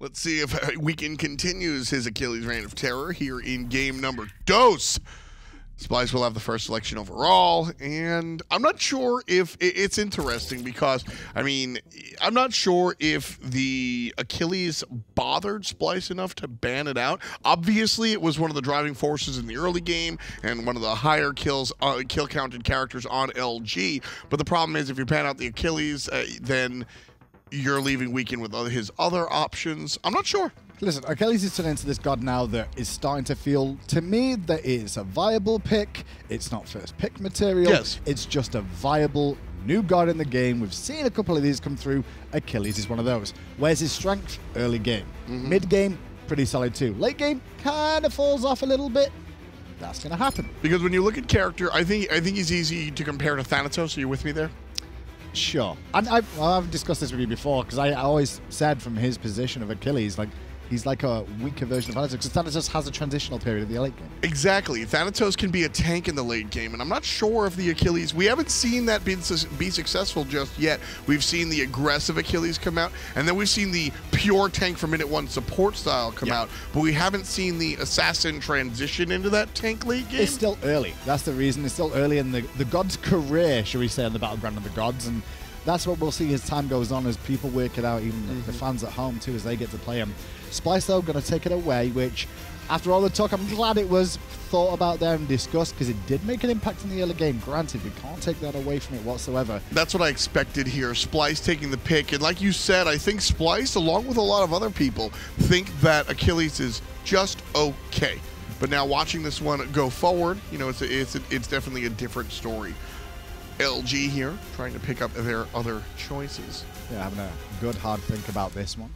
Let's see if Weekend continues his Achilles reign of terror here in game number 2. Splyce will have the first selection overall, and I'm not sure if it's interesting because, I mean, I'm not sure if the Achilles bothered Splyce enough to ban it out. Obviously, it was one of the driving forces in the early game and one of the higher kill counted characters on LG, but the problem is if you ban out the Achilles, then you're leaving Weekend with his other options. I'm not sure. Listen, Achilles is turning into this god now that is starting to feel, to me, that it's a viable pick. It's not first pick material. Yes. It's just a viable new god in the game. We've seen a couple of these come through. Achilles is one of those. Where's his strength? Early game. Mid game, pretty solid too. Late game, kind of falls off a little bit. That's going to happen. Because when you look at character, I think he's easy to compare to Thanatos. Are you with me there? Sure. And I've discussed this with you before, because I always said from his position of Achilles, like, he's like a weaker version of Thanatos, because Thanatos has a transitional period in the late game. Exactly. Thanatos can be a tank in the late game, and I'm not sure if the Achilles... We haven't seen that be successful just yet. We've seen the aggressive Achilles come out, and then we've seen the pure tank from minute 1 support style come out, but we haven't seen the assassin transition into that tank late game. It's still early. That's the reason. It's still early in the god's career, shall we say, on the battleground of the gods, and that's what we'll see as time goes on, as people work it out, even the fans at home too, as they get to play him. Splyce, though, going to take it away, which, after all the talk, I'm glad it was thought about there and discussed, because it did make an impact in the early game. Granted, we can't take that away from it whatsoever. That's what I expected here. Splyce taking the pick, and like you said, I think Splyce, along with a lot of other people, think that Achilles is just okay. But now watching this one go forward, you know, it's definitely a different story. LG here, trying to pick up their other choices. Yeah, having a good hard think about this one.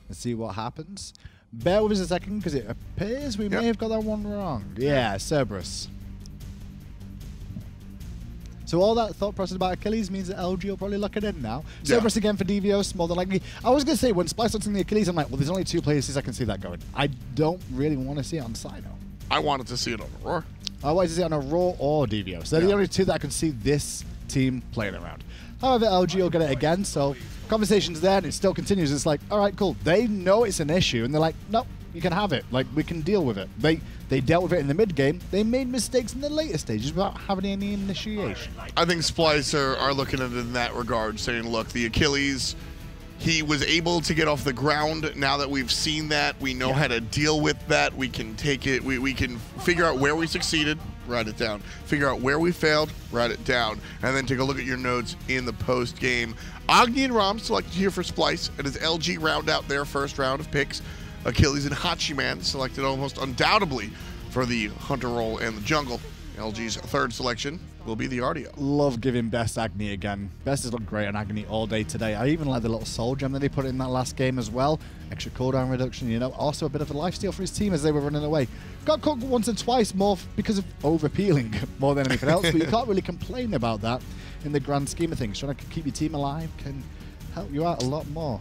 Let's see what happens. Bear with us a second, because it appears we may have got that one wrong. Yeah, Cerberus. So all that thought process about Achilles means that LG will probably lock it in now. Yeah. Cerberus again for Divios, more than likely. I was going to say, when Splyce looks in the Achilles, I'm like, well, there's only 2 places I can see that going. I don't really want to see it on Cyno. I wanted to see it on Aror. I wanted to see it on Aror or Divios. They're the only 2 that I can see this team playing around. However, LG will get it again, so conversation's there and it still continues. It's like, all right, cool. They know it's an issue and they're like, no, you can have it. Like, we can deal with it. They dealt with it in the mid game. They made mistakes in the later stages without having any initiation. I think Splyce are looking at it in that regard, saying, look, the Achilles, he was able to get off the ground. Now that we've seen that, we know how to deal with that. We can take it, we can figure out where we succeeded, write it down. Figure out where we failed, write it down. And then take a look at your notes in the post game. Agni and Ram selected here for Splyce, and as LG round out their first round of picks, Achilles and Hachiman selected almost undoubtedly for the Hunter role and the jungle. LG's third selection will be the Artio. Love giving Best Agni again. Best has looked great on Agni all day today. I even like the little soul gem that they put in that last game as well. Extra cooldown reduction, you know. Also a bit of a lifesteal for his team as they were running away. Got caught once or twice more because of over-peeling more than anything else, but you can't really complain about that in the grand scheme of things. Trying to keep your team alive can help you out a lot more.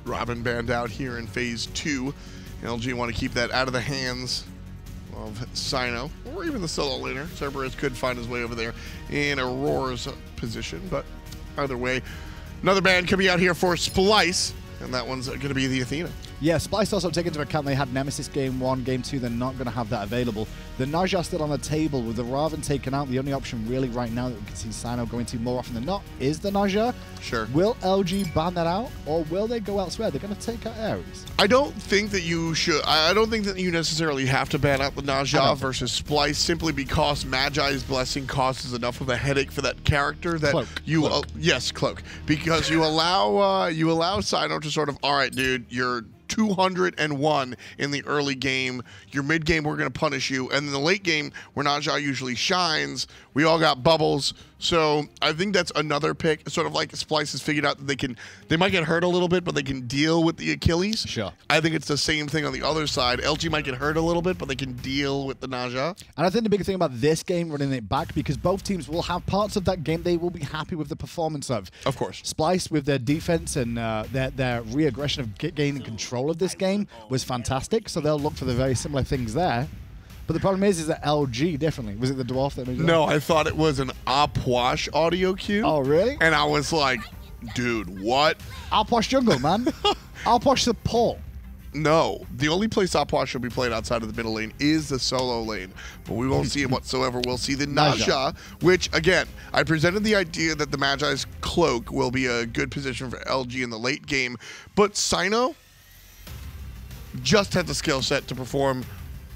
Robin banned out here in phase 2. LG want to keep that out of the hands of Cyno, or even the Scylla later. Cerberus could find his way over there in Auror's position, but either way, another ban coming out here for Splyce, and that one's going to be the Athena. Yeah, Splyce also take into account they had Nemesis game 1, game 2, they're not going to have that available. The Naja still on the table with the Raven taken out. The only option really right now that we can see Cyno going to more often than not is the Naja. Sure. Will LG ban that out, or will they go elsewhere? They're going to take out Ares. I don't think that you should. I don't think that you necessarily have to ban out the Naja versus Splyce, simply because Magi's Blessing causes enough of a headache for that character that Cloak. Yes, Cloak, because you allow Cyno to sort of, all right, dude, you're 201 in the early game. Your mid game, we're going to punish you. And in the late game, where Naja usually shines, we all got bubbles. So I think that's another pick. Sort of like Splyce has figured out that they might get hurt a little bit, but they can deal with the Achilles. Sure. I think it's the same thing on the other side. LG might get hurt a little bit, but they can deal with the Naja. And I think the big thing about this game, running it back, because both teams will have parts of that game they will be happy with the performance of. Of course. Splyce with their defense and their re-aggression of gaining control of this game was fantastic, so they'll look for the very similar things there. But the problem is that LG differently. Was it the dwarf that made it? No, I thought it was an Opwash audio cue. Oh, really? And I was like, Dude, what? I'll push jungle, man. I'll push support. No, the only place Opwash will be played outside of the middle lane is the solo lane, but we won't see him whatsoever. We'll see the Naja, which, again, I presented the idea that the Magi's cloak will be a good position for LG in the late game, but Cyno just had the skill set to perform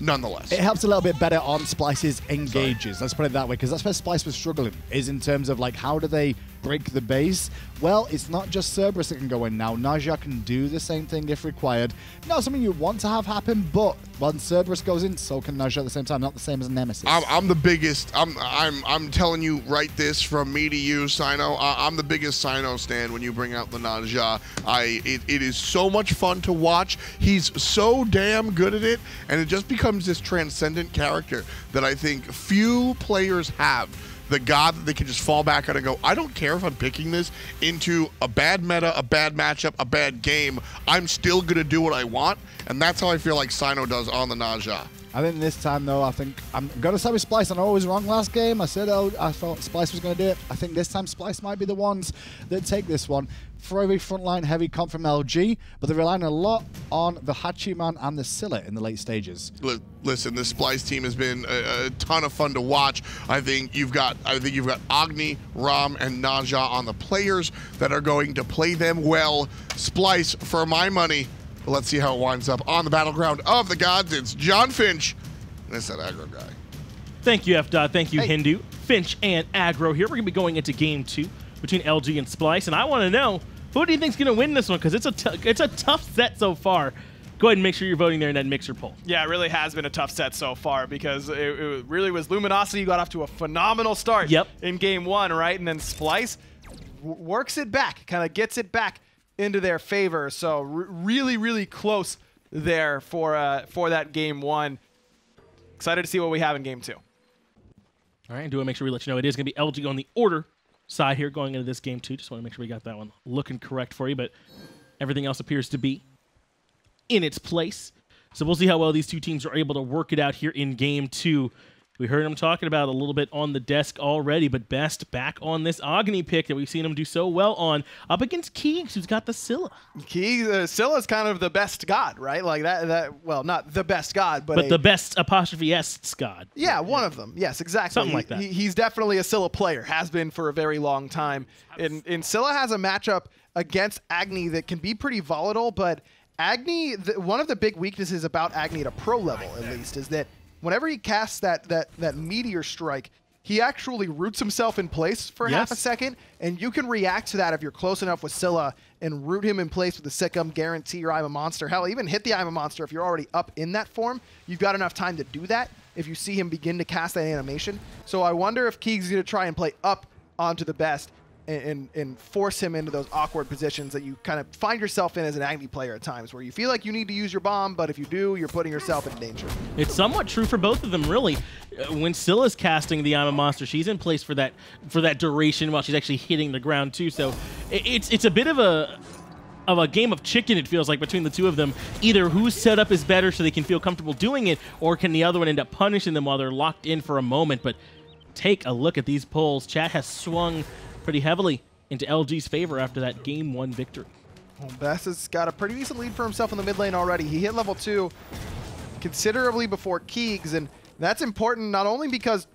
nonetheless. It helps a little bit better on Splyce's engages. Let's put it that way, because that's where Splyce was struggling, is in terms of like how do they break the base. Well, it's not just Cerberus that can go in now. Naja can do the same thing if required. Not something you want to have happen, but when Cerberus goes in, so can Naja at the same time. Not the same as Nemesis. I'm the biggest. I'm telling you right this from me to you, Cyno. I'm the biggest Cyno stan when you bring out the Naja. It is so much fun to watch. He's so damn good at it, and it just becomes this transcendent character that I think few players have. The god that they can just fall back on and go, I don't care if I'm picking this into a bad meta, a bad matchup, a bad game. I'm still going to do what I want. And that's how I feel like Cyno does on the Naja. I think this time, though, I think I'm going to side with Splyce. I know I was wrong last game. I said I thought Splyce was going to do it. I think this time Splyce might be the ones that take this one. Very frontline heavy comp from LG, but they're relying a lot on the Hachiman and the Scylla in the late stages. Listen, this Splyce team has been a ton of fun to watch. I think you've got Agni, Ram, and Naja on the players that are going to play them well. Splyce, for my money. Let's see how it winds up on the battleground of the gods. It's John Finch, and it's that aggro guy. Thank you, F-Dot. Thank you, Hindu. Finch and aggro here. We're going to be going into game 2 between LG and Splyce, and I want to know, who do you think's going to win this one? Because it's a tough set so far. Go ahead and make sure you're voting there in that mixer poll. Yeah, it really has been a tough set so far because it really was Luminosity who got off to a phenomenal start in game 1, right? And then Splyce works it back, kind of gets it back into their favor. So really close there for that game 1. Excited to see what we have in game 2. All right, and do want to make sure we let you know it is going to be LG on the order side here going into this game 2. Just want to make sure we got that one looking correct for you, but everything else appears to be in its place. So we'll see how well these two teams are able to work it out here in game 2. We heard him talking about a little bit on the desk already, but Best back on this Agni pick that we've seen him do so well on, up against Keegs, who's got the Scylla. Scylla's kind of the best god, right? Like that. Well, not the best god, but the best 'S god. Yeah, one of them. Yes, exactly. Something like that. He's definitely a Scylla player. Has been for a very long time. And Scylla has a matchup against Agni that can be pretty volatile, but Agni, one of the big weaknesses about Agni at a pro level, at least, is that whenever he casts that meteor strike, he actually roots himself in place for half a second, and you can react to that if you're close enough with Scylla and root him in place with the Sikkim, guarantee your I'm a monster. Hell, even hit the I'm a monster if you're already up in that form. You've got enough time to do that if you see him begin to cast that animation. So I wonder if Keegs is going to try and play up onto the Best and force him into those awkward positions that you kind of find yourself in as an Agni player at times, where you feel like you need to use your bomb, but if you do, you're putting yourself in danger. It's somewhat true for both of them, really. When Scylla's casting the I'm a monster, she's in place for that duration while she's actually hitting the ground too. So it's a bit of a game of chicken, it feels like, between the two of them. Either whose setup is better so they can feel comfortable doing it, or can the other one end up punishing them while they're locked in for a moment. But take a look at these polls. Chat has swung pretty heavily into LG's favor after that game 1 victory. Well, Best has got a pretty decent lead for himself in the mid lane already. He hit level 2 considerably before Keegs, and that's important not only because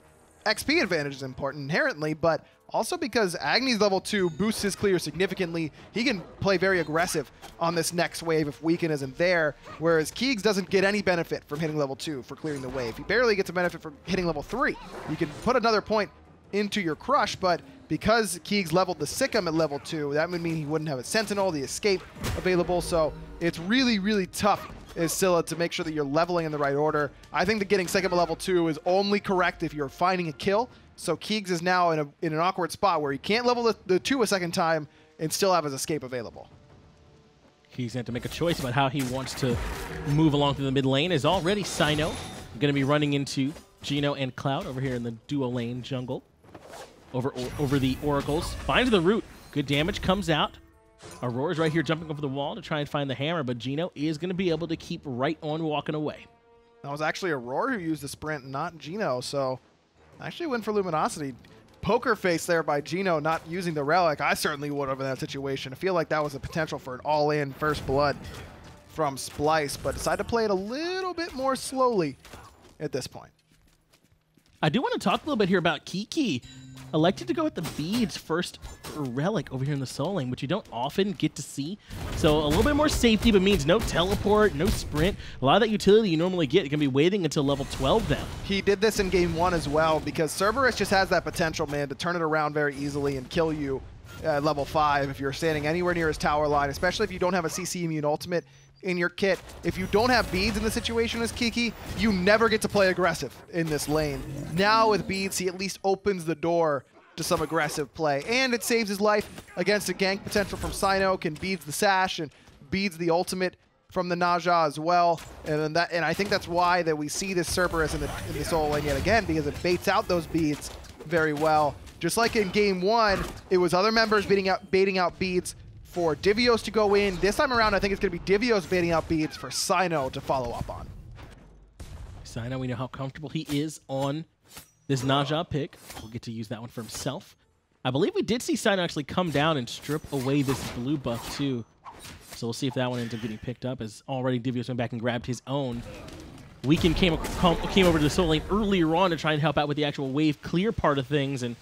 XP advantage is important inherently, but also because Agni's level 2 boosts his clear significantly. He can play very aggressive on this next wave if Weaken isn't there, whereas Keegs doesn't get any benefit from hitting level 2 for clearing the wave. He barely gets a benefit from hitting level 3. You can put another point into your crush, but because Keegs leveled the Sikkim at level 2, that would mean he wouldn't have a Sentinel, the escape available, so it's really tough as Scylla to make sure that you're leveling in the right order. I think that getting Sikkim at level 2 is only correct if you're finding a kill, so Keegs is now in an awkward spot where he can't level the 2 a second time and still have his escape available. He's going to make a choice about how he wants to move along through the mid lane. Is already Cyno going to be running into Geno and Clout over here in the duo lane jungle. Over the oracles. Finds the root. Good damage comes out. Aror is right here jumping over the wall to try and find the hammer, but Geno is going to be able to keep right on walking away. That was actually Aror who used the sprint, not Geno, so actually went for Luminosity. poker face there by Geno not using the relic. I certainly would have in that situation. I feel like that was a potential for an all-in first blood from Splyce, but decided to play it a little bit more slowly at this point. I do want to talk a little bit here about Kiki. Elected to go with the beads first relic over here in the Soul Lane, which you don't often get to see. So a little bit more safety, but means no teleport, no sprint. A lot of that utility you normally get, you're going to be waiting until level 12 now. He did this in game 1 as well, because Cerberus just has that potential, man, to turn it around very easily and kill you at level 5 if you're standing anywhere near his tower line, especially if you don't have a CC immune ultimate in your kit. If you don't have beads in the situation as Kiki, you never get to play aggressive in this lane. Now with beads, he at least opens the door to some aggressive play, and it saves his life against a gank potential from Cyno. Can beads the sash and beads the ultimate from the Naja as well, and I think that's why that we see this Cerberus in the Soul Lane yet again, because it baits out those beads very well. Just like in game 1, it was other members baiting out beads for Divios to go in. This time around, I think it's going to be Divios baiting out beads for Cyno to follow up on. Cyno, we know how comfortable he is on this Naja pick. We'll get to use that one for himself. I believe we did see Cyno actually come down and strip away this blue buff too. So we'll see if that one ends up getting picked up, as already Divios went back and grabbed his own. Weekend came over to the Soul Lane earlier on to try and help out with the actual wave clear part of things, and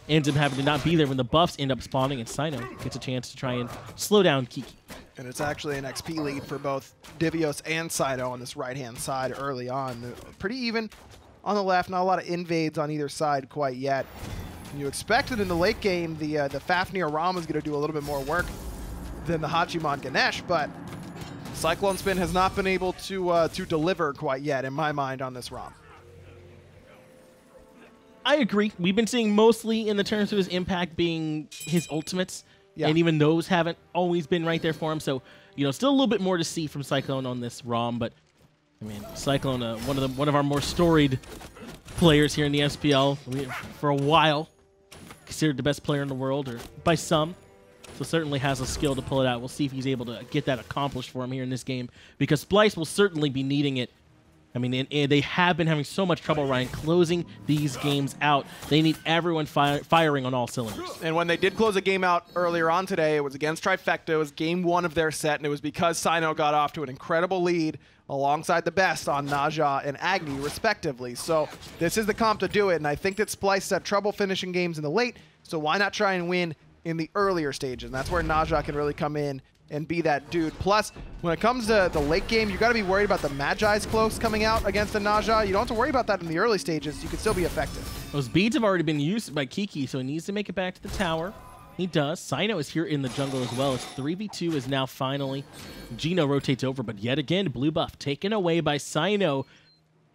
ends up having to not be there when the buffs end up spawning, and Cyno gets a chance to try and slow down Kiki. And it's actually an XP lead for both Divios and Cyno on this right-hand side early on. Pretty even on the left, not a lot of invades on either side quite yet. You expected in the late game the Fafnir Rama is going to do a little bit more work than the Hachiman Ganesha, but CycloneSpin has not been able to deliver quite yet, in my mind, on this ROM. I agree. We've been seeing mostly in the terms of his impact being his ultimates, and even those haven't always been right there for him. So, you know, still a little bit more to see from Cyclone on this ROM, but I mean, Cyclone, one of our more storied players here in the SPL for a while, considered the best player in the world, or by some. So certainly has a skill to pull it out. We'll see if he's able to get that accomplished for him here in this game, because Splyce will certainly be needing it. I mean, and they have been having so much trouble, Ryan, closing these games out. They need everyone firing on all cylinders. And when they did close a game out earlier on today, it was against Trifecta. It was game 1 of their set, and it was because Cyno got off to an incredible lead alongside TheBest on Naja and Agni, respectively. So this is the comp to do it, and I think that Splyce had trouble finishing games in the late, so why not try and win in the earlier stages? And that's where Naja can really come in and be that dude. Plus, when it comes to the late game, you got to be worried about the Magi's cloaks coming out against the Naja. You don't have to worry about that in the early stages. You can still be effective. Those beads have already been used by Kiki, so he needs to make it back to the tower. He does. Cyno is here in the jungle as well. It's 3v2 is now finally. Geno rotates over, but yet again, blue buff taken away by Cyno.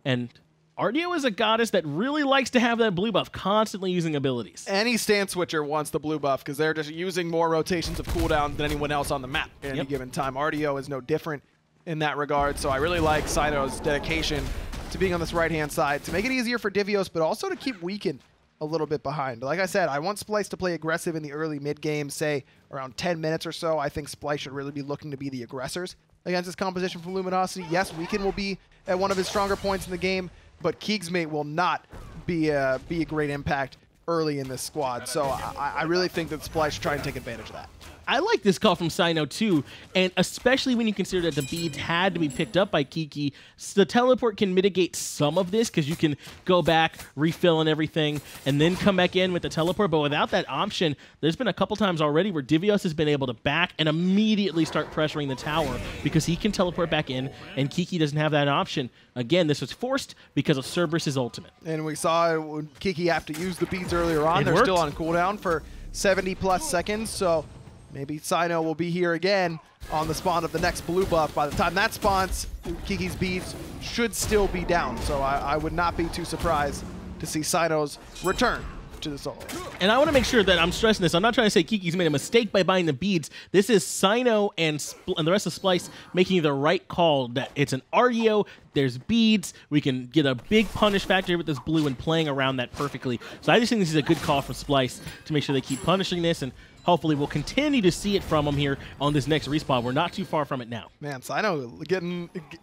And Artio is a goddess that really likes to have that blue buff, constantly using abilities. Any stand switcher wants the blue buff because they're just using more rotations of cooldown than anyone else on the map at any given time. Artio is no different in that regard, so I really like Cyno's dedication to being on this right-hand side to make it easier for Divios, but also to keep Weekend a little bit behind. Like I said, I want Splyce to play aggressive in the early mid-game, say around 10 minutes or so. I think Splyce should really be looking to be the aggressors against this composition from Luminosity. Yes, Weekend will be at one of his stronger points in the game, but keegsmate will not be a great impact early in this squad. So I really think that Splyce should try and take advantage of that. I like this call from Cyno too, and especially when you consider that the beads had to be picked up by Kiki. So the teleport can mitigate some of this because you can go back, refill and everything, and then come back in with the teleport. But without that option, there's been a couple times already where Divios has been able to back and immediately start pressuring the tower because he can teleport back in, and Kiki doesn't have that option. Again, this was forced because of Cerberus' ultimate. And we saw when Kiki have to use the beads earlier on. They're still on cooldown for 70+ seconds, so maybe Cyno will be here again on the spawn of the next blue buff. By the time that spawns, Kiki's beads should still be down. So I would not be too surprised to see Cyno's return to the solo. And I want to make sure that I'm stressing this. I'm not trying to say Kiki's made a mistake by buying the beads. This is Cyno and the rest of Splyce making the right call that it's an Artio, there's beads, we can get a big punish factor with this blue and playing around that perfectly. So I just think this is a good call from Splyce to make sure they keep punishing this, and hopefully we'll continue to see it from him here on this next respawn. We're not too far from it now. Man, Cyno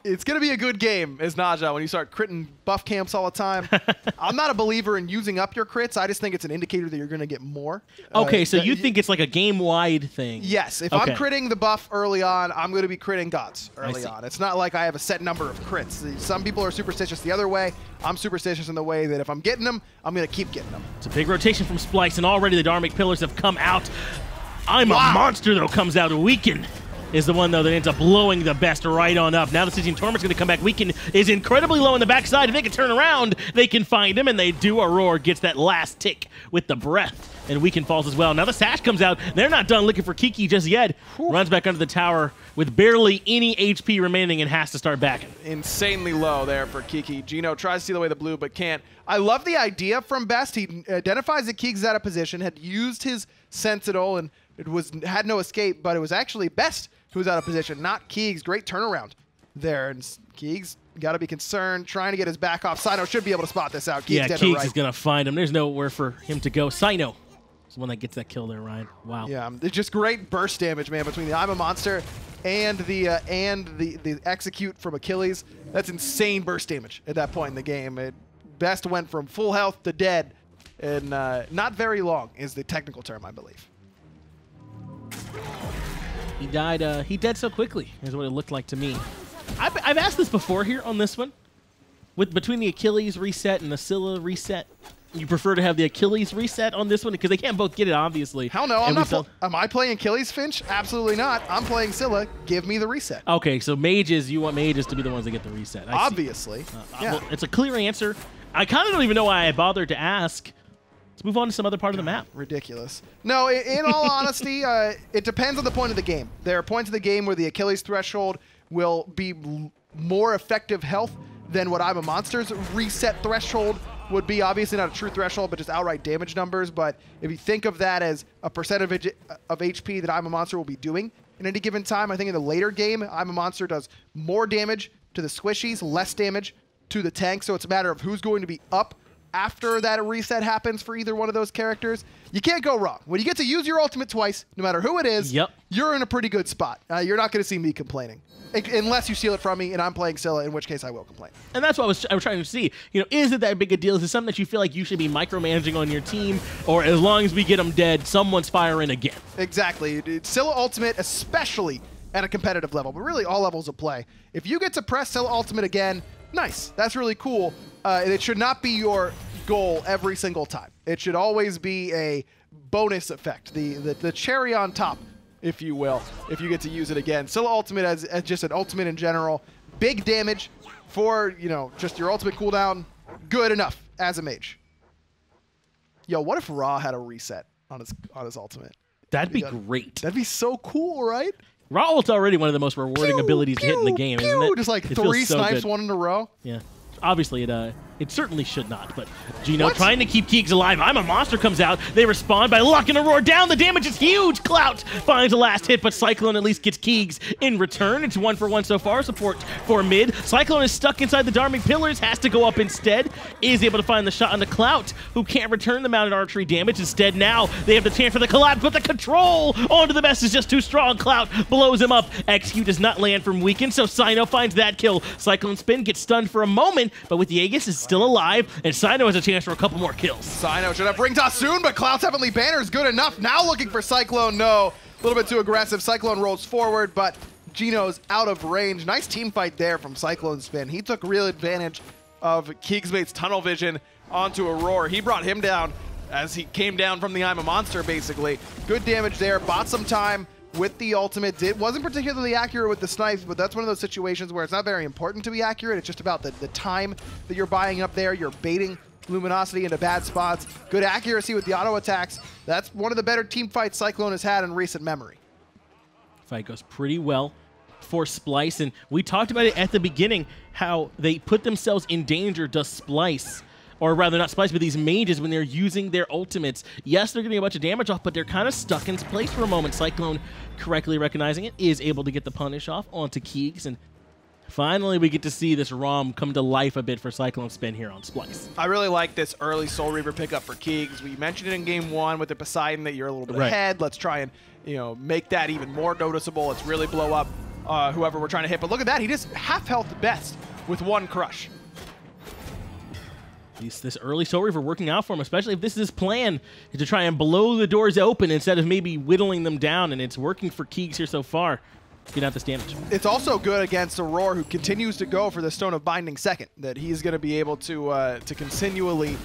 it's going to be a good game as NotGeno when you start critting buff camps all the time. I'm not a believer in using up your crits. I just think it's an indicator that you're going to get more. Okay, so you think it's like a game-wide thing? Yes. If I'm critting the buff early on, I'm going to be critting gods early on. It's not like I have a set number of crits. Some people are superstitious the other way. I'm superstitious in the way that if I'm getting them, I'm going to keep getting them. It's a big rotation from Splyce, and already the Dharmic Pillars have come out. I'm a Monster, though, comes out. Weaken is the one, though, that ends up blowing the best right on up. Now the Stygian Torment's going to come back. Weaken is incredibly low on the backside. If they can turn around, they can find him, and they do. Aror gets that last tick with the breath, and Weaken falls as well. Now the Sash comes out. They're not done looking for Kiki just yet. Runs back under the tower with barely any HP remaining and has to start backing. Insanely low there for Kiki. Geno tries to steal away the blue, but can't. I love the idea from Best. He identifies that Keegs is out of position, had used his Sentinel, and it had no escape, but it was actually Best who was out of position, not Keegs. Great turnaround there. And Keegs got to be concerned, trying to get his back off. Cyno should be able to spot this out. Keegs is going to find him. There's nowhere for him to go. Cyno is the one that gets that kill there, Ryan. Wow. Yeah, it's just great burst damage, man, between the I'm a Monster and the execute from Achilles. That's insane burst damage at that point in the game. Best went from full health to dead, and not very long is the technical term, I believe. He died. He died so quickly, is what it looked like to me. I've asked this before here on this one. Between the Achilles reset and the Scylla reset, you prefer to have the Achilles reset on this one because they can't both get it, obviously. Hell no, I'm not. Am I playing Achilles, Finch? Absolutely not. I'm playing Scylla. Give me the reset. Okay, so mages, you want mages to be the ones that get the reset. Obviously. Yeah. Well, it's a clear answer. I kind of don't even know why I bothered to ask. Let's move on to some other part of the map. Ridiculous. No, in all honesty, it depends on the point of the game. There are points of the game where the Achilles threshold will be more effective health than what I'm a Monster's reset threshold would be. Obviously not a true threshold, but just outright damage numbers. But if you think of that as a percentage of HP that I'm a Monster will be doing in any given time, I think in the later game, I'm a Monster does more damage to the squishies, less damage to the tank. So it's a matter of who's going to be up after that reset happens for either one of those characters. You can't go wrong. When you get to use your ultimate twice, no matter who it is, you're in a pretty good spot. You're not going to see me complaining. Unless you steal it from me and I'm playing Scylla, in which case I will complain. And that's what I was trying to see. You know, is it that big a deal? Is it something that you feel like you should be micromanaging on your team? Or as long as we get them dead, someone's firing again? Exactly. Scylla Ultimate, especially at a competitive level, but really all levels of play. If you get to press Scylla Ultimate again, nice. That's really cool. It should not be your goal every single time. It should always be a bonus effect, the cherry on top, if you will, if you get to use it again. Scylla Ultimate as just an ultimate in general. Big damage for, you know, just your ultimate cooldown. Good enough as a mage. Yo, what if Ra had a reset on his ultimate? That'd be great. That'd be so cool, right? Ra ult's already one of the most rewarding abilities to hit in the game, isn't it? Just like three snipes, one in a row. Yeah. Obviously, it certainly should not, but Geno trying to keep Keegs alive. I'm a Monster comes out. They respond by locking Aror down. The damage is huge. Clout finds the last hit, but Cyclone at least gets Keegs in return. It's 1-for-1 so far. Support for mid. Cyclone is stuck inside the Dharmic Pillars, has to go up instead. Is able to find the shot on the Clout, who can't return the mounted archery damage. Instead, now they have the chance for the collapse, but the control onto the best is just too strong. Clout blows him up. Execute does not land from Weaken, so Cyno finds that kill. CycloneSpin gets stunned for a moment, but with the Aegis is still alive, and Cyno has a chance for a couple more kills. Cyno should have ring toss soon, but Clout's Heavenly Banner is good enough. Now looking for Cyclone, no. A little bit too aggressive. Cyclone rolls forward, but Geno's out of range. Nice team fight there from CycloneSpin. He took real advantage of keegsmate's tunnel vision onto Aror. He brought him down as he came down from the I'm a Monster, basically. Good damage there, bought some time with the ultimate. It wasn't particularly accurate with the snipes, but that's one of those situations where it's not very important to be accurate. It's just about the time that you're buying up there. You're baiting Luminosity into bad spots. Good accuracy with the auto attacks. That's one of the better team fights Cyclone has had in recent memory. Fight goes pretty well for Splyce, and we talked about it at the beginning, how they put themselves in danger to Splyce. Or rather, not Splyce, but these mages when they're using their ultimates. Yes, they're getting a bunch of damage off, but they're kind of stuck in place for a moment. Cyclone, correctly recognizing it, is able to get the punish off onto Keegs, and Finally, we get to see this ROM come to life a bit for CycloneSpin here on Splyce. I really like this early Soul Reaver pickup for Keegs. We mentioned it in game 1 with the Poseidon that you're a little bit ahead. Let's try and make that even more noticeable. Let's really blow up whoever we're trying to hit. But look at that. He just half health best with 1 crush. This early Soul Reaver working out for him, especially if this is his plan, is to try and blow the doors open instead of maybe whittling them down, and it's working for Keegs here so far. Get out this damage. It's also good against Aror, who continues to go for the Stone of Binding second, that he's going to be able to continually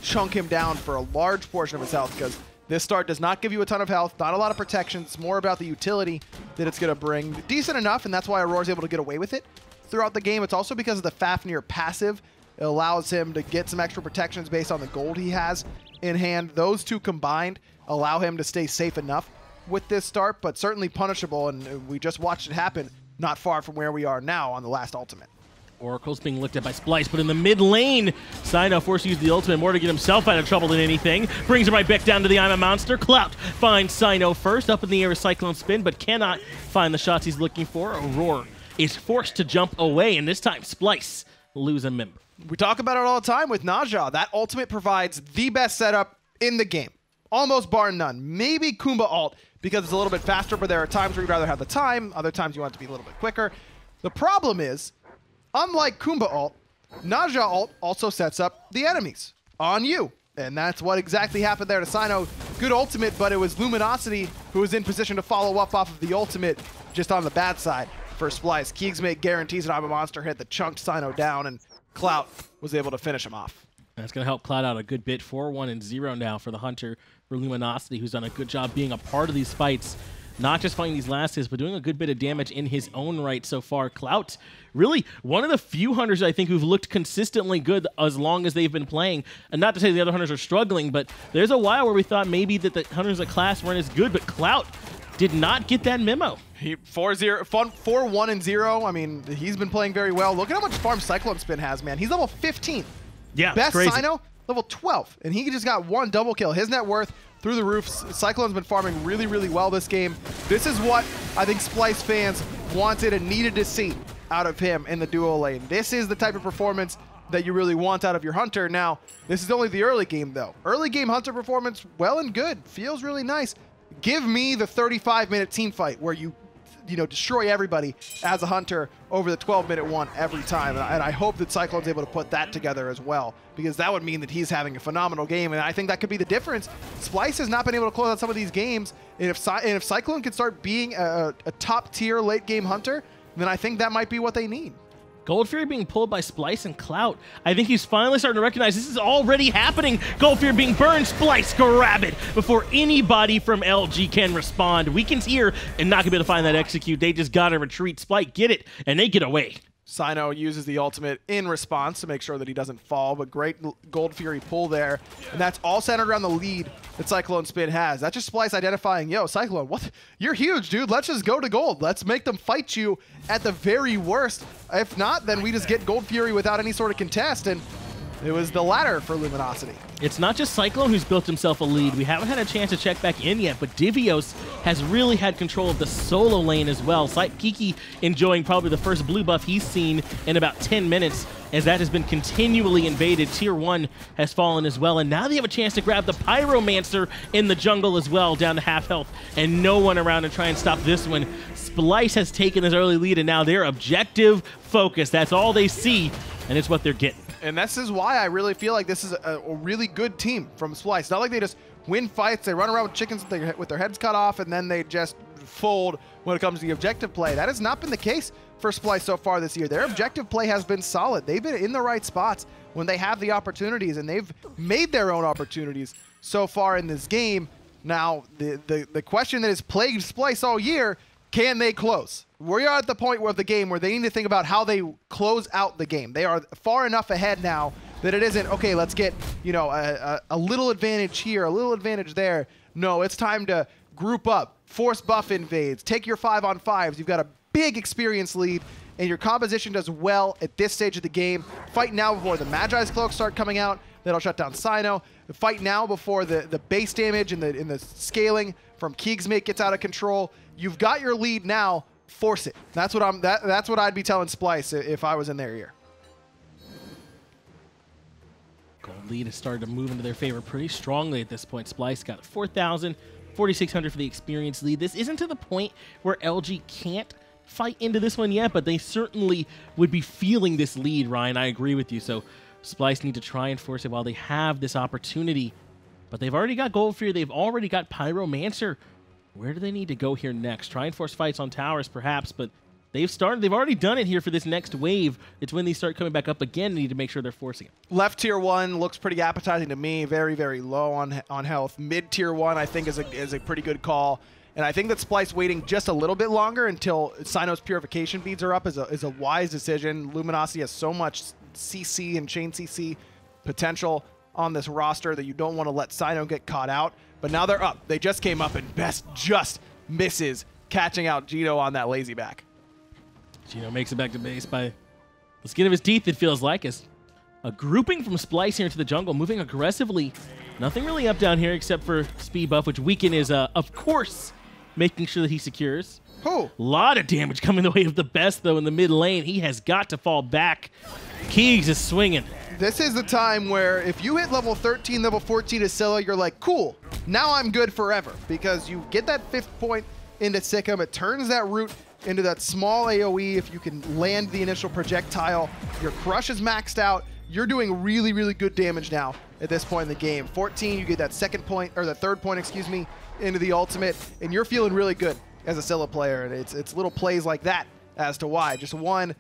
chunk him down for a large portion of his health, because this start does not give you a ton of health, not a lot of protection. It's more about the utility that it's going to bring. Decent enough, and that's why Auror's able to get away with it throughout the game. It's also because of the Fafnir passive. It allows him to get some extra protections based on the gold he has in hand. Those two combined allow him to stay safe enough with this start, but certainly punishable, and we just watched it happen not far from where we are now on the last ultimate. Oracle's being looked at by Splyce, but in the mid lane, Cyno forced to use the ultimate more to get himself out of trouble than anything. Brings him right back down to the I'm a Monster. Clout finds Cyno first, up in the air with CycloneSpin, but cannot find the shots he's looking for. Aror is forced to jump away, and this time Splyce lose a member. We talk about it all the time with NotGeno. That ultimate provides the best setup in the game, almost bar none. Maybe Kumba ult, because it's a little bit faster, but there are times where you'd rather have the time, other times you want it to be a little bit quicker. The problem is, unlike Kumba ult, NotGeno ult also sets up the enemies on you. And that's what exactly happened there to Cyno. Good ultimate, but it was Luminosity who was in position to follow up off of the ultimate, just on the bad side for Splyce. keegsmate guarantees an I'm a Monster hit that chunked Cyno down, and Clout was able to finish him off. That's going to help Clout out a good bit. 4-1-0 now for the Hunter, for Luminosity, who's done a good job being a part of these fights. Not just fighting these last hits, but doing a good bit of damage in his own right so far. Clout, really one of the few Hunters, I think, who've looked consistently good as long as they've been playing. And not to say the other Hunters are struggling, but there's a while where we thought maybe that the Hunters of class weren't as good, but Clout did not get that memo. He 4-1-0. I mean, he's been playing very well. Look at how much farm CycloneSpin has, man. He's level 15. Yeah, Best crazy. Cyno, level 12. And he just got 1 double kill. His net worth through the roof. Cyclone's been farming really, really well this game. This is what I think Splyce fans wanted and needed to see out of him in the duo lane. This is the type of performance that you really want out of your Hunter. Now, this is only the early game, though. Early game Hunter performance, well and good. Feels really nice. Give me the 35-minute team fight where you destroy everybody as a Hunter over the 12-minute one every time. And I hope that Cyclone's able to put that together as well, because that would mean that he's having a phenomenal game, and I think that could be the difference. Splyce has not been able to close out some of these games, and if Cyclone can start being a top-tier late-game Hunter, then I think that might be what they need. Gold Fury being pulled by Splyce and Clout. I think he's finally starting to recognize this is already happening. Gold Fury being burned. Splyce grab it before anybody from LG can respond. Weaken's here and not going to be able to find that execute. They just got to retreat. Splyce get it, and they get away. Cyno uses the ultimate in response to make sure that he doesn't fall, but great Gold Fury pull there. And that's all centered around the lead that CycloneSpin has. That's just Splyce identifying, yo, Cyclone, what? You're huge, dude. Let's just go to gold. Let's make them fight you at the very worst. If not, then we just get Gold Fury without any sort of contest, and it was the latter for Luminosity. It's not just Cyclone who's built himself a lead. We haven't had a chance to check back in yet, but Divios has really had control of the solo lane as well. Kiki enjoying probably the first blue buff he's seen in about 10 minutes, as that has been continually invaded. Tier 1 has fallen as well, and now they have a chance to grab the Pyromancer in the jungle as well, down to half health, and no one around to try and stop this one. Splyce has taken this early lead, and now they're objective focused. That's all they see, and it's what they're getting. And this is why I really feel like this is a really good team from Splyce. Not like they just win fights, they run around with chickens with their heads cut off, and then they just fold when it comes to the objective play. That has not been the case for Splyce so far this year. Their objective play has been solid. They've been in the right spots when they have the opportunities, and they've made their own opportunities so far in this game. Now, the question that has plagued Splyce all year, can they close? We are at the point of the game where they need to think about how they close out the game. They are far enough ahead now that it isn't, okay, let's get, a little advantage here, a little advantage there. No, it's time to group up, force buff invades, take your 5-on-5s. You've got a big experience lead, and your composition does well at this stage of the game. Fight now before the Magi's Cloaks start coming out. That'll shut down Cyno. Fight now before the base damage and the scaling from keegsmate gets out of control. You've got your lead now. force it. That's what that's what I'd be telling Splyce if I was in their ear. Gold lead has started to move into their favor pretty strongly at this point. Splyce got 4,000, 4,600 for the experience lead. This isn't to the point where LG can't fight into this one yet, but they certainly would be feeling this lead, Ryan. I agree with you. So Splyce need to try and force it while they have this opportunity. But they've already got Gold Fear. They've already got Pyromancer. Where do they need to go here next? Try and force fights on towers, perhaps, but they've started. They've already done it here for this next wave. It's when they start coming back up again. They need to make sure they're forcing it. Left tier 1 looks pretty appetizing to me. Very, very low on health. Mid tier 1, I think, is a pretty good call. And I think that Splyce waiting just a little bit longer until Cyno's purification beads are up is a wise decision. Luminosity has so much CC and chain CC potential on this roster that you don't want to let Cyno get caught out. But now they're up. They just came up, and Best just misses catching out Geno on that lazy back. Geno makes it back to base by the skin of his teeth, it feels like, as a grouping from Splyce here into the jungle, moving aggressively. Nothing really up down here except for speed buff, which Weaken is, of course, making sure that he secures. Oh. A lot of damage coming the way of the Best, though, in the mid lane. He has got to fall back. Keegs is swinging. This is the time where if you hit level 13, level 14 to Scylla, you're like, cool, now I'm good forever. Because you get that 5th point into Sikkim, it turns that root into that small AoE. If you can land the initial projectile, your crush is maxed out. You're doing really, really good damage now at this point in the game. 14, you get that 2nd point, or the 3rd point, excuse me, into the ultimate, and you're feeling really good as a Scylla player. And it's little plays like that as to why. Just one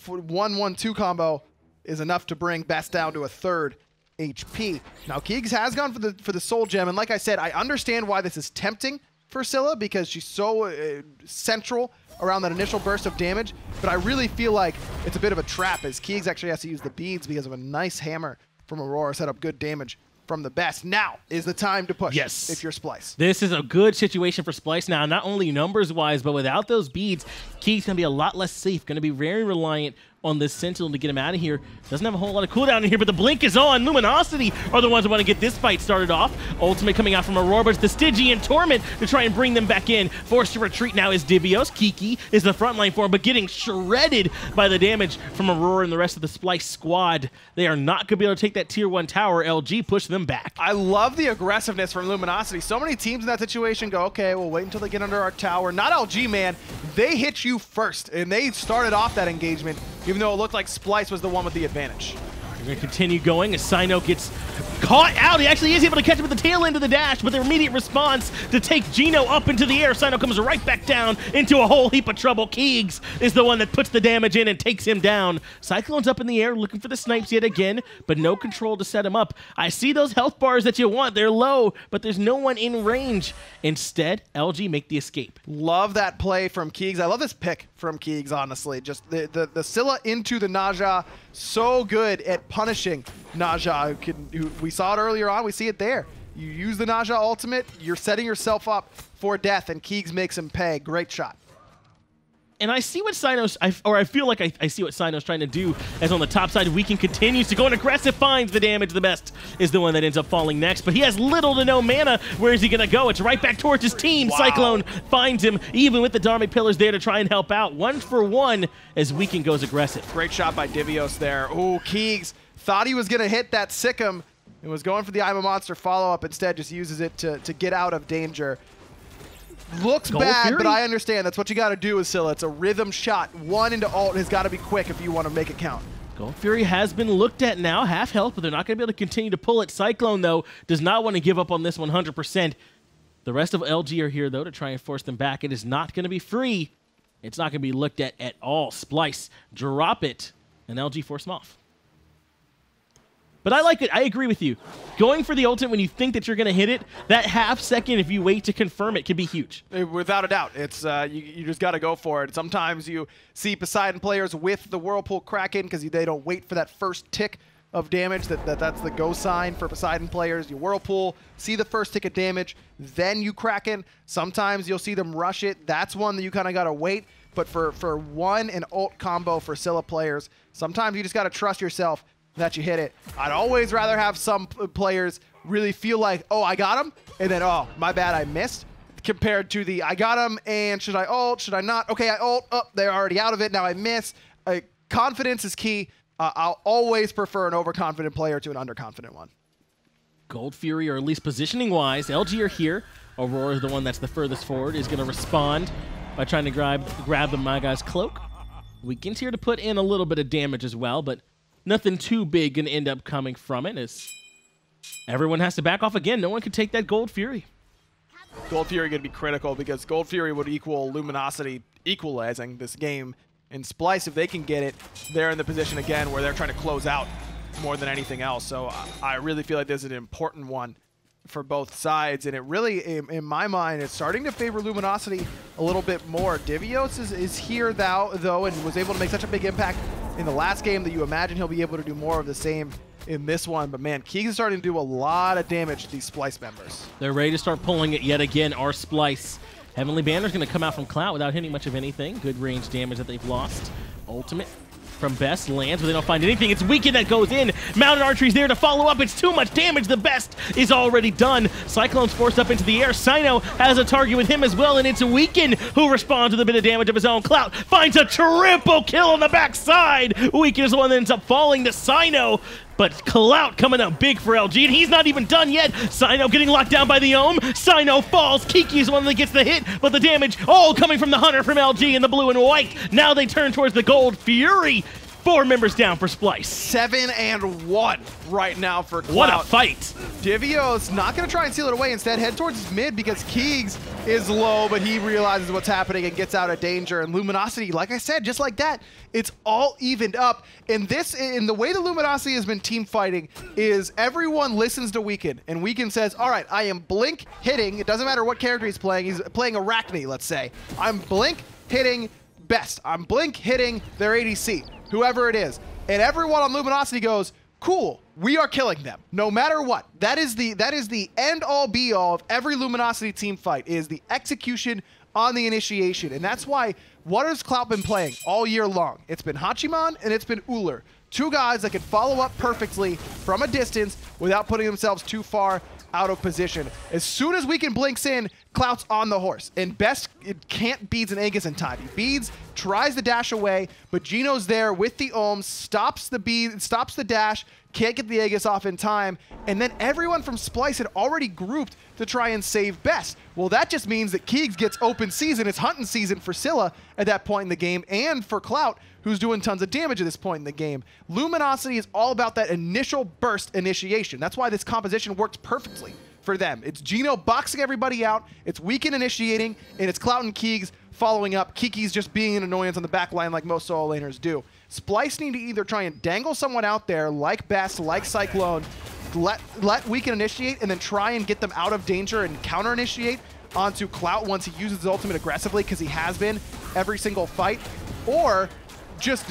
1-1-2 combo is enough to bring Best down to a 3rd HP. Now, Keegs has gone for the Soul Gem, and like I said, I understand why this is tempting for Scylla because she's so central around that initial burst of damage, but I really feel like it's a bit of a trap as Keegs actually has to use the beads because of a nice hammer from Aurora set up good damage from the Best. Now is the time to push. Yes. If you're Splyce. This is a good situation for Splyce now, not only numbers-wise, but without those beads, Keegs going to be a lot less safe, going to be very reliant on this Sentinel to get him out of here. Doesn't have a whole lot of cooldown in here, but the blink is on. Luminosity are the ones who want to get this fight started off. Ultimate coming out from Aurora, but it's the Stygian Torment to try and bring them back in. Forced to retreat now is Divios. Kiki is the front line for him, but getting shredded by the damage from Aurora and the rest of the Splyce squad. They are not going to be able to take that tier 1 tower. LG push them back. I love the aggressiveness from Luminosity. So many teams in that situation go, okay, we'll wait until they get under our tower. Not LG, man. They hit you first, and they started off that engagement, even though it looked like Splyce was the one with the advantage. We're going to continue going as Cyno gets caught out. He actually is able to catch him at the tail end of the dash, but their immediate response to take Geno up into the air. Cyno comes right back down into a whole heap of trouble. Keegs is the one that puts the damage in and takes him down. Cyclone's up in the air looking for the snipes yet again, but no control to set him up. I see those health bars that you want. They're low, but there's no one in range. Instead, LG make the escape. Love that play from Keegs. I love this pick from Keegs, honestly. Just the Scylla into the Naja. So good at punishing Naja. We saw it earlier on. We see it there. You use the Naja ultimate, you're setting yourself up for death, and Keegs makes him pay. Great shot. And I see what Cyno's, I feel like I see what Cyno's trying to do, as on the top side, Weaken continues to go and aggressive, finds the damage. The Best is the one that ends up falling next, but he has little to no mana. Where is he going to go? It's right back towards his team. Wow. Cyclone finds him, even with the Dharmic Pillars there to try and help out. 1 for 1 as Weaken goes aggressive. Great shot by Divios there. Ooh, Keegs thought he was going to hit that Sikkim and was going for the I'm a Monster follow-up. Instead, just uses it to get out of danger. Looks bad, Fury? but I understand. That's what you got to do with Scylla. It's a rhythm shot. 1 into ult has got to be quick if you want to make it count. Gold Fury has been looked at now, half health, but they're not going to be able to continue to pull it. Cyclone, though, does not want to give up on this 100%. The rest of LG are here, though, to try and force them back. It is not going to be free. It's not going to be looked at all. Splyce, drop it, and LG force them off. But I like it. I agree with you. Going for the ultimate when you think that you're going to hit it, that half second, if you wait to confirm it, can be huge. Without a doubt. It's you just got to go for it. Sometimes you see Poseidon players with the Whirlpool Kraken because they don't wait for that first tick of damage. That's the go sign for Poseidon players. You Whirlpool, see the first tick of damage, then you Kraken. Sometimes you'll see them rush it. That's one that you kind of got to wait. But for 1 and ult combo for Scylla players, sometimes you just got to trust yourself that you hit it. I'd always rather have some players really feel like, oh, I got him, and then, oh, my bad, I missed. compared to the I got him and should I ult, should I not? Okay, I ult, oh, they're already out of it, now I miss. Confidence is key. I'll always prefer an overconfident player to an underconfident one. Gold Fury, or at least positioning-wise, LG are here. Aurora is the one that's the furthest forward, is going to respond by trying to grab the My Guy's cloak. Weekend's here to put in a little bit of damage as well, but nothing too big going to end up coming from it, as everyone has to back off again. No one can take that Gold Fury. Gold Fury going to be critical because Gold Fury would equal Luminosity equalizing this game. And Splyce, if they can get it, they're in the position again where they're trying to close out more than anything else. So I really feel like this is an important one for both sides. And it really, in my mind, is starting to favor Luminosity a little bit more. Divios is here though, and was able to make such a big impact in the last game that you imagine he'll be able to do more of the same in this one. But man, Keeks is starting to do a lot of damage to these Splyce members. They're ready to start pulling it yet again. Our Splyce. Heavenly Banner's going to come out from Clout without hitting much of anything. Good range damage that they've lost. Ultimate from Best lands, but they don't find anything. It's Weekend that goes in. Mounted Archery's there to follow up. It's too much damage. The Best is already done. Cyclone's forced up into the air. Cyno has a target with him as well, and it's Weekend who responds with a bit of damage of his own. Clout finds a triple kill on the backside. Weekend is the one that ends up falling to Cyno. But Clout coming up big for LG, and he's not even done yet. Cyno getting locked down by the Ohm. Cyno falls. Kiki is the one that gets the hit, but the damage all coming from the Hunter from LG in the blue and white. Now they turn towards the Gold Fury. 4 members down for Splyce. 7-1 right now for Clout. What a fight. Divios not going to try and seal it away. Instead, head towards his mid because Keeks is low, but he realizes what's happening and gets out of danger. And Luminosity, like I said, just like that, it's all evened up. And in the way the Luminosity has been team fighting is everyone listens to Weekend. And Weekend says, all right, I am blink hitting. It doesn't matter what character he's playing. He's playing Arachne, let's say. I'm blink hitting Best. I'm blink hitting their ADC. Whoever it is. And everyone on Luminosity goes, cool, we are killing them. No matter what. That is the end-all be-all of every Luminosity team fight, is the execution on the initiation. And that's why, what has Clout been playing all year long? It's been Hachiman and it's been Uller. 2 guys that can follow up perfectly from a distance without putting themselves too far out of position. As soon as Weekend blinks in, Clout's on the horse. And Best can't beads an Aegis in time. He beads, tries the dash away, but Geno's there with the Ohm, stops the bead, stops the dash, can't get the Aegis off in time, and then everyone from Splyce had already grouped to try and save Best. Well, that just means that Keeks gets open season. It's hunting season for Scylla at that point in the game, and for Clout, who's doing tons of damage at this point in the game. Luminosity is all about that initial burst initiation. That's why this composition works perfectly for them. It's Geno boxing everybody out, it's Weekend initiating, and it's Clout and Keeks following up. Kiki's just being an annoyance on the back line like most solo laners do. Splyce need to either try and dangle someone out there like Best, like Cyclone, let Weekend initiate, and then try and get them out of danger and counter-initiate onto Clout once he uses his ultimate aggressively, because he has been every single fight, or just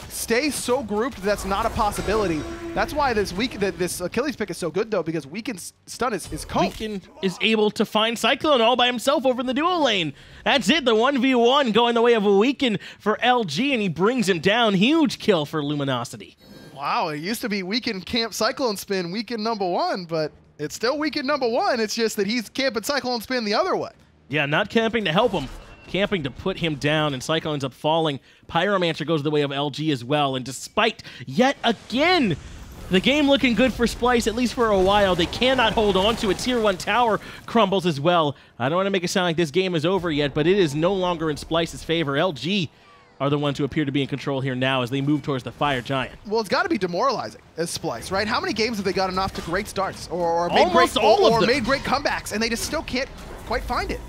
stay so grouped that's not a possibility. That's why this Achilles pick is so good, though, because Weekend's stun is cold. Weekend is able to find Cyclone all by himself over in the duo lane. That's it, the 1v1 going the way of a Weekend for LG, and he brings him down. Huge kill for Luminosity. Wow, it used to be Weekend camp CycloneSpin, Weekend #1, but it's still Weekend #1. It's just that he's camping CycloneSpin the other way. Yeah, not camping to help him. Camping to put him down, and Cyclone ends up falling. Pyromancer goes the way of LG as well, and despite, yet again, the game looking good for Splyce, at least for a while, they cannot hold on to a Tier 1 tower crumbles as well. I don't want to make it sound like this game is over yet, but it is no longer in Splyce's favor. LG are the ones who appear to be in control here now as they move towards the Fire Giant. Well, it's got to be demoralizing as Splyce, right? How many games have they gotten off to great starts or made made great comebacks, and they just still can't quite find it?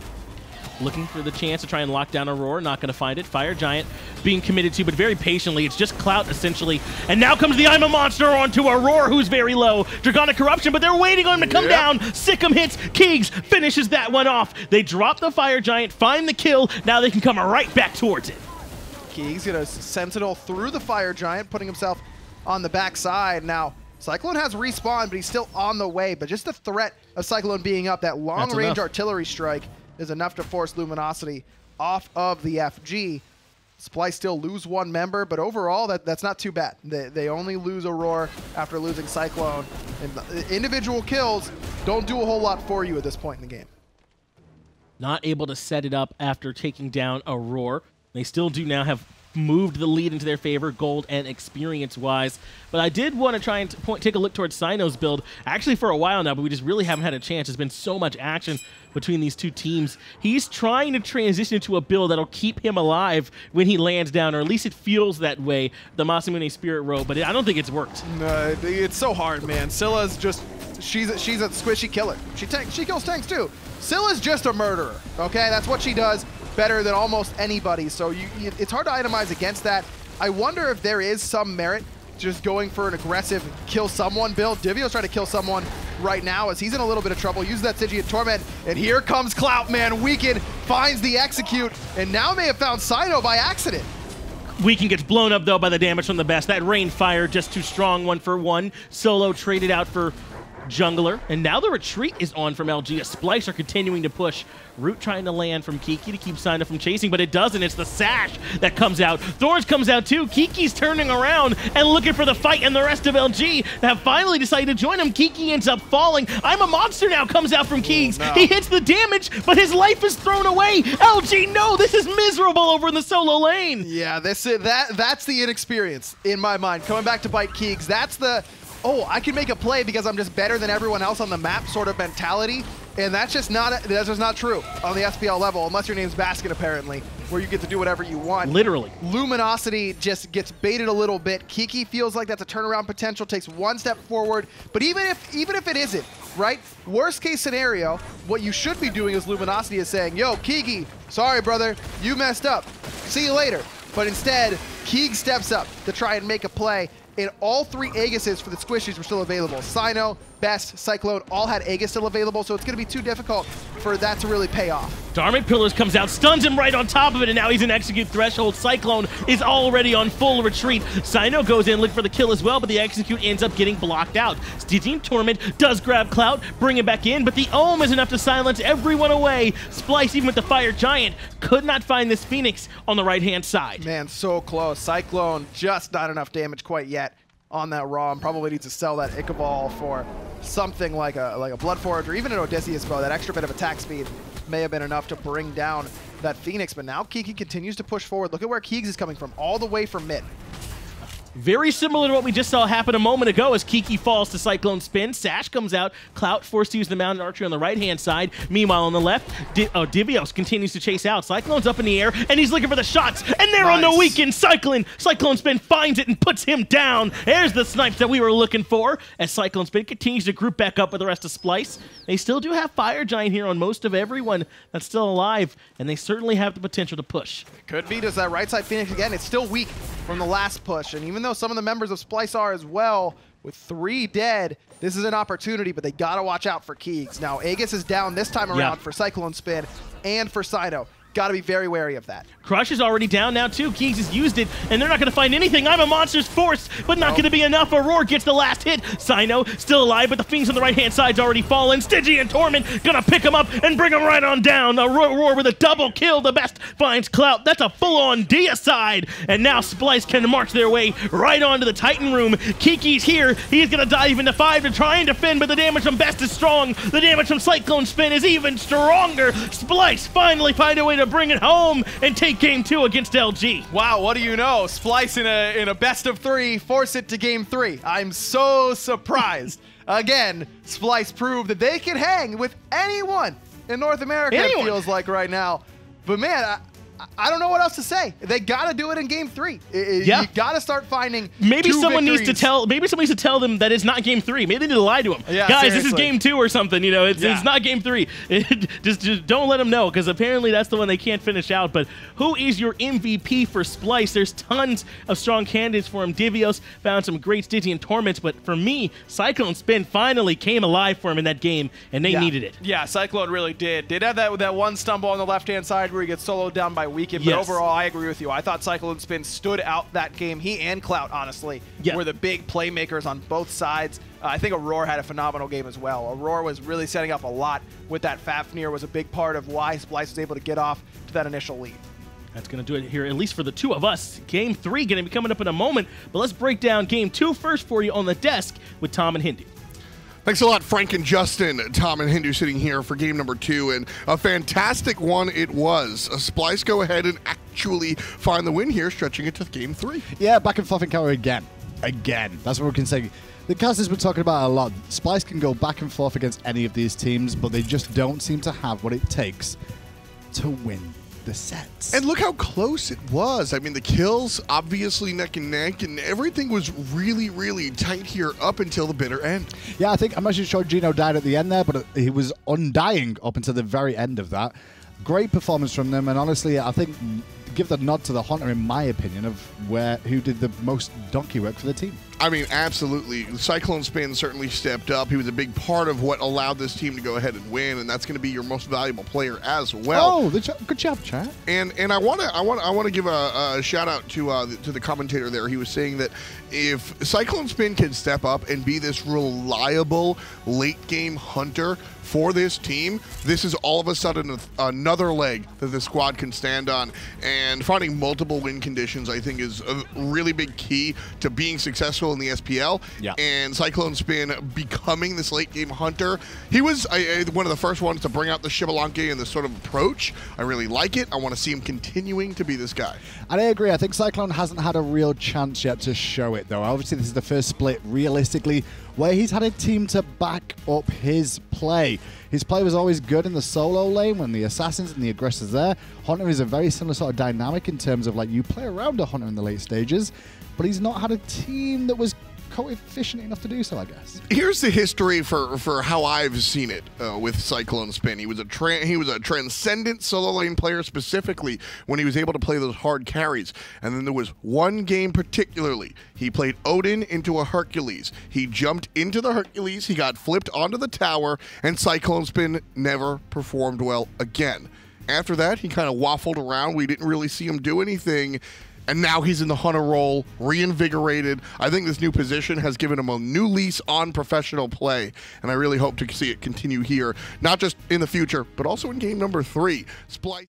Looking for the chance to try and lock down Aurora, not going to find it. Fire Giant being committed to, but very patiently. It's just Clout, essentially. And now comes the I'm a Monster onto Aurora, who's very low. Draconic Corruption, but they're waiting on him to come down. Sikkim hits. Keeks finishes that one off. They drop the Fire Giant, find the kill. Now they can come right back towards it. Keeks gonna Sentinel through the Fire Giant, putting himself on the backside. Now, Cyclone has respawned, but he's still on the way. But just the threat of Cyclone being up, that long-range artillery strike, is enough to force Luminosity off of the FG. Splyce still lose 1 member, but overall, that's not too bad. They only lose Aurora after losing Cyclone. And individual kills don't do a whole lot for you at this point in the game. not able to set it up after taking down Aror. They still do now have moved the lead into their favor, gold and experience-wise. But I did want to try and take a look towards Cyno's build, actually for a while now, but we just really haven't had a chance. There's been so much action between these two teams. He's trying to transition into a build that'll keep him alive when he lands down, or at least it feels that way, the Masamune Spirit Row, but I don't think it's worked. No, it's so hard, man. Scylla's just, she's a squishy killer. She kills tanks too. Scylla's just a murderer, okay? That's what she does better than almost anybody, so it's hard to itemize against that. I wonder if there is some merit just going for an aggressive kill someone build. Divios trying to kill someone right now as he's in a little bit of trouble. Use that Stygian Torment, and here comes Clout, man. Weaken finds the execute, and now may have found Cyno by accident. Weaken gets blown up, though, by the damage from the best. That rain fire just too strong, 1-for-1. Solo traded out for jungler, and now the retreat is on from LG. Splyce are continuing to push. Root trying to land from Kiki to keep Cyno from chasing, but it doesn't. It's the Sash that comes out. Thorns comes out too. Kiki's turning around and looking for the fight, and the rest of LG have finally decided to join him. Kiki ends up falling. I'm a monster now comes out from Keegs. No. He hits the damage, but his life is thrown away. LG, no, this is miserable over in the solo lane. Yeah, that's the inexperience in my mind. Coming back to bite Keegs, that's the, oh, I can make a play because I'm just better than everyone else on the map sort of mentality. And that's just not true on the SPL level, unless your name's Basket, apparently, where you get to do whatever you want. Literally. Luminosity just gets baited a little bit. Kiki feels like that's a turnaround potential, takes one step forward. But even if it isn't, right? Worst case scenario, what you should be doing as Luminosity is saying, yo, Kiki, sorry, brother, you messed up. See you later. But instead, Keeg steps up to try and make a play. And all three Aegises for the squishies were still available. Cyno, Best, Cyclone all had Aegis still available, so it's going to be too difficult for that to really pay off. Darmit Pillars comes out, stuns him right on top of it, and now he's in execute threshold. Cyclone is already on full retreat. Cyno goes in, looking for the kill as well, but the execute ends up getting blocked out. Stygian Torment does grab Clout, bring him back in, but the Ohm is enough to silence everyone away. Splyce, even with the Fire Giant, could not find this Phoenix on the right-hand side. Man, so close. Cyclone, just not enough damage quite yet on that ROM. Probably needs to sell that Ichabod for something like a Blood Forge or even an Odysseus bow. That extra bit of attack speed may have been enough to bring down that Phoenix, but now Kiki continues to push forward. Look at where Keegs is coming from, all the way from mid. Very similar to what we just saw happen a moment ago as Kiki falls to CycloneSpin. Sash comes out. Clout forced to use the Mountain Archery on the right-hand side. Meanwhile, on the left, Divios continues to chase out. Cyclone's up in the air, and he's looking for the shots. And they're on the weekend. CycloneSpin finds it and puts him down. There's the snipes that we were looking for as CycloneSpin continues to group back up with the rest of Splyce. They still do have Fire Giant here on most of everyone that's still alive, and they certainly have the potential to push. Could be. Does that right side Phoenix again? It's still weak from the last push, and even though some of the members of Splyce are as well, with 3 dead, this is an opportunity, but they gotta watch out for Keegs. Now, Aegis is down this time around for CycloneSpin and for Cyno. Gotta be very wary of that. Crush is already down now, too. Keegs has used it, and they're not going to find anything. I'm a monster's force, but not going to be enough. Aror gets the last hit. Cyno still alive, but the Phoenix on the right-hand side's already fallen. Stygian Torment going to pick him up and bring him right on down. Aror with a double kill. The Best finds Clout. That's a full-on deicide. And now Splyce can march their way right onto the Titan room. Kiki's here. He's going to dive into 5 to try and defend, but the damage from Best is strong. The damage from CycloneSpin is even stronger. Splyce finally find a way to bring it home and take game 2 against LG. Wow, what do you know? Splyce in a best of 3, force it to game 3. I'm so surprised. Again, Splyce proved that they can hang with anyone in North America, it feels like right now. But man, I don't know what else to say. They got to do it in game 3. You got to start finding maybe someone victories. needs to tell. Maybe somebody needs to tell them that it's not game 3. Maybe they need to lie to them. Yeah, guys, seriously. this is game 2 or something. You know, it's not game 3. Just don't let them know, because apparently that's the one they can't finish out. But who is your MVP for Splyce? There's tons of strong candidates for him. Divios found some great Stygian Torments, but for me, CycloneSpin finally came alive for him in that game, and they needed it. Yeah, Cyclone really did. Did have that one stumble on the left-hand side where he gets soloed down by Weaken, but overall, I agree with you. I thought CycloneSpin stood out that game. He and Clout, honestly, were the big playmakers on both sides. I think Aror had a phenomenal game as well. Aror was really setting up a lot with that Fafnir, was a big part of why Splyce was able to get off to that initial lead. That's going to do it here, at least for the two of us. Game 3 going to be coming up in a moment, but let's break down Game 2 first for you on the desk with Tom and Hindu. Thanks a lot, Frank and Justin. Tom and Hindu sitting here for game number 2, and a fantastic one it was. Splyce go ahead and actually find the win here, stretching it to game 3. Yeah, back and forth encounter again. That's what we can say. The cast has been talking about it a lot. Splyce can go back and forth against any of these teams, but they just don't seem to have what it takes to win the sets. And look how close it was. I mean, the kills, obviously neck and neck, and everything was really, really tight here up until the bitter end. Yeah, I think, I'm not sure Geno died at the end there, but he was undying up until the very end of that. Great performance from them, and honestly, I think give the nod to the Hunter, in my opinion, of who did the most donkey work for the team. I mean, absolutely. CycloneSpin certainly stepped up. He was a big part of what allowed this team to go ahead and win, and that's going to be your most valuable player as well. Oh, good job, chat. And I want to give a shout out to the commentator there. He was saying that if CycloneSpin can step up and be this reliable late game hunter for this team, this is all of a sudden another leg that the squad can stand on. And finding multiple win conditions, I think, is a really big key to being successful in the SPL. Yeah. And CycloneSpin becoming this late game hunter. He was one of the first ones to bring out the Shibalanke and this sort of approach. I really like it. I want to see him continuing to be this guy. And I agree. I think Cyclone hasn't had a real chance yet to show it, though. Obviously, this is the first split, realistically, where he's had a team to back up his play. His play was always good in the solo lane when the assassins and the aggressors there. Hunter is a very similar sort of dynamic in terms of, like, you play around a Hunter in the late stages, but he's not had a team that was coefficient enough to do so, I guess. Here's the history for how I've seen it with CycloneSpin. He was a transcendent solo lane player, specifically when he was able to play those hard carries. And then there was one game particularly. He played Odin into a Hercules. He jumped into the Hercules, he got flipped onto the tower, and CycloneSpin never performed well again. After that, he kind of waffled around. We didn't really see him do anything. And now he's in the Hunter role, reinvigorated. I think this new position has given him a new lease on professional play, and I really hope to see it continue here, not just in the future, but also in game number 3. Splyce.